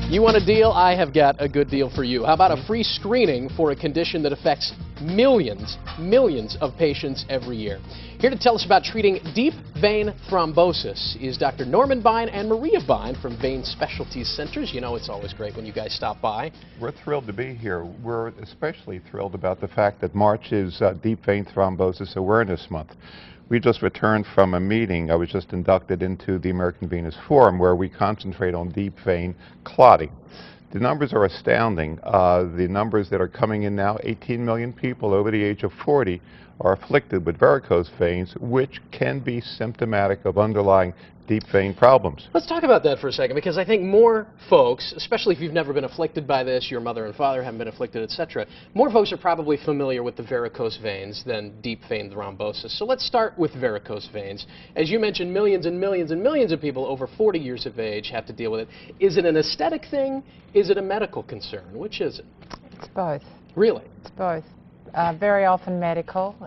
You want a deal? I have got a good deal for you. How about a free screening for a condition that affects millions of patients every year? Here to tell us about treating deep vein thrombosis is Dr. Norman Bein and Maria Bein from Bein Specialty Centers. You know it's always great when you guys stop by. We're thrilled to be here. We're especially thrilled about the fact that March is Deep Vein Thrombosis Awareness Month. We just returned from a meeting. I was just inducted into the American Venous Forum, where we concentrate on deep vein clotting. The numbers are astounding. The numbers that are coming in now, 18 million people over the age of 40 are afflicted with varicose veins, which can be symptomatic of underlying deep vein problems. Let's talk about that for a second, because I think more folks, especially if you've never been afflicted by this, your mother and father haven't been afflicted, etc., more folks are probably familiar with the varicose veins than deep vein thrombosis. So let's start with varicose veins. As you mentioned, millions and millions and millions of people over 40 years of age have to deal with it. Is it an aesthetic thing? Is it a medical concern? Which is it? It's both. Really? It's both. Very often medical,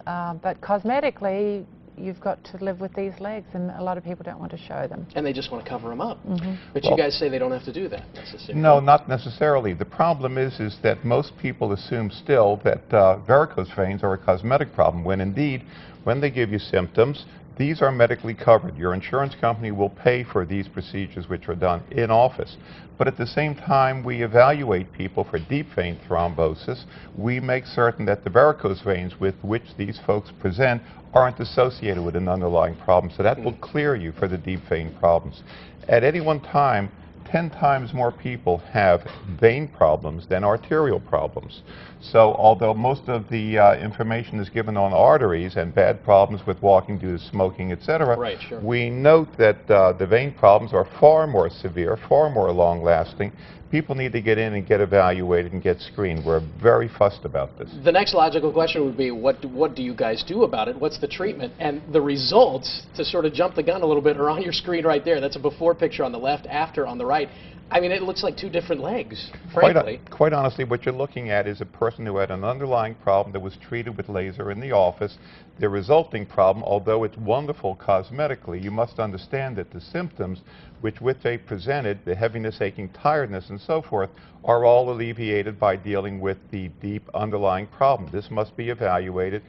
but cosmetically, you've got to live with these legs, and a lot of people don't want to show them. And they just want to cover them up. Mm-hmm. But you guys say they don't have to do that necessarily. No, not necessarily. The problem is that most people assume still that varicose veins are a cosmetic problem, when indeed, when they give you symptoms, these are medically covered. Your insurance company will pay for these procedures, which are done in office. But at the same time, we evaluate people for deep vein thrombosis. We make certain that the varicose veins with which these folks present aren't associated with an underlying problem. So that will clear you for the deep vein problems. At any one time, 10 times more people have vein problems than arterial problems. So although most of the information is given on arteries and bad problems with walking due to smoking, etc., right, sure, we note that the vein problems are far more severe, far more long-lasting. People need to get in and get evaluated and get screened. We're very fussed about this. The next logical question would be, what do you guys do about it? What's the treatment? And the results, to sort of jump the gun a little bit, are on your screen right there. That's a before picture on the left, after on the right. I mean, it looks like two different legs, frankly. Quite honestly, what you're looking at is a person who had an underlying problem that was treated with laser in the office. The resulting problem, although it's wonderful cosmetically, you must understand that the symptoms with which they presented, the heaviness, aching, tiredness, and so forth, are all alleviated by dealing with the deep underlying problem. This must be evaluated,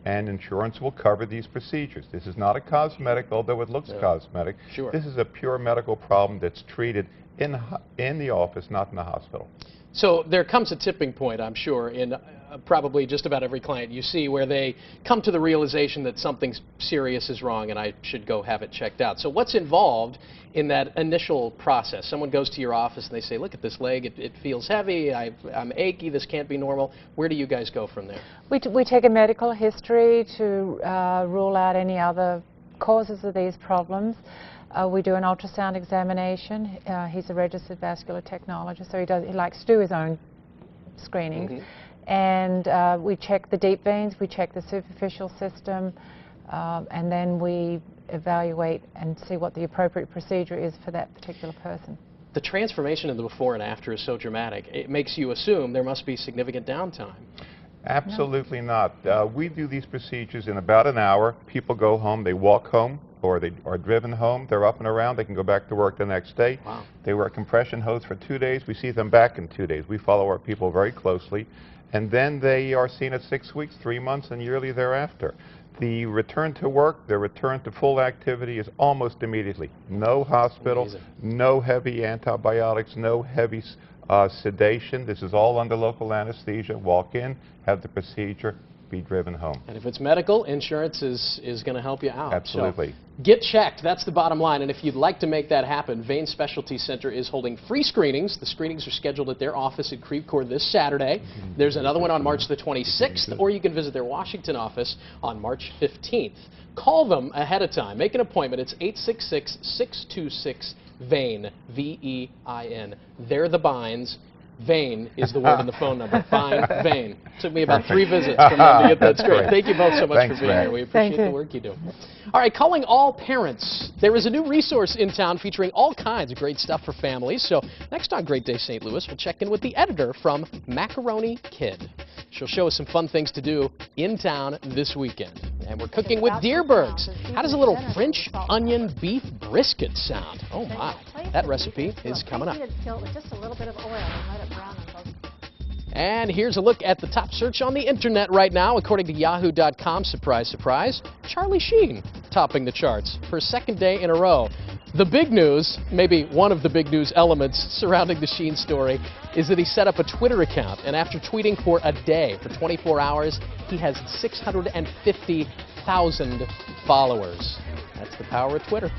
and insurance will cover these procedures. This is not a cosmetic, although it looks cosmetic. Sure. This is a pure medical problem that's treated in the office, not in the hospital. So there comes a tipping point, I'm sure, in probably just about every client you see, where they come to the realization that something serious is wrong and I should go have it checked out. So what's involved in that initial process? Someone goes to your office and they say, look at this leg, it feels heavy, I'm achy, this can't be normal. Where do you guys go from there? We take a medical history to rule out any other causes of these problems. We do an ultrasound examination. He's a registered vascular technologist, so he likes to do his own screenings. Mm-hmm. And we check the deep veins, we check the superficial system, and then we evaluate and see what the appropriate procedure is for that particular person. The transformation in the before and after is so dramatic. It makes you assume there must be significant downtime. Absolutely not. We do these procedures in about an hour. People go home, they walk home, or they are driven home, they're up and around, they can go back to work the next day. Wow. They wear a compression hose for 2 days, we see them back in 2 days. We follow our people very closely, and then they are seen at 6 weeks, 3 months, and yearly thereafter. The return to work, the return to full activity is almost immediately. No hospital, no heavy antibiotics, no heavy sedation. This is all under local anesthesia. Walk in, have the procedure, be driven home. And if it's medical, insurance is going to help you out. Absolutely. So get checked. That's the bottom line. And if you'd like to make that happen, Bein Specialty Center is holding free screenings. The screenings are scheduled at their office at Creve Coeur this Saturday. There's another one on March the 26th, or you can visit their Washington office on March 15th. Call them ahead of time. Make an appointment. It's 866-626-VEIN, V-E-I-N. They're the Beins. Vein is the word in the phone number. Bein, Vein. Took me about 3 visits from them to get that straight. Thank you both so much for being here. We appreciate the work you do. All right, calling all parents. There is a new resource in town featuring all kinds of great stuff for families. So next on Great Day St. Louis, we'll check in with the editor from Macaroni Kid. She'll show us some fun things to do in town this weekend. And we're cooking with Dierbergs. How does a little French onion beef brisket sound? Oh my, that recipe is coming up. Just a little bit of oil and let it brown on both. And here's a look at the top search on the internet right now. According to Yahoo.com, surprise, surprise, Charlie Sheen topping the charts for a second day in a row. The big news, maybe one of the big news elements surrounding the Sheen story, is that he set up a Twitter account, and after tweeting for a day, for 24 hours, he has 650,000 followers. That's the power of Twitter.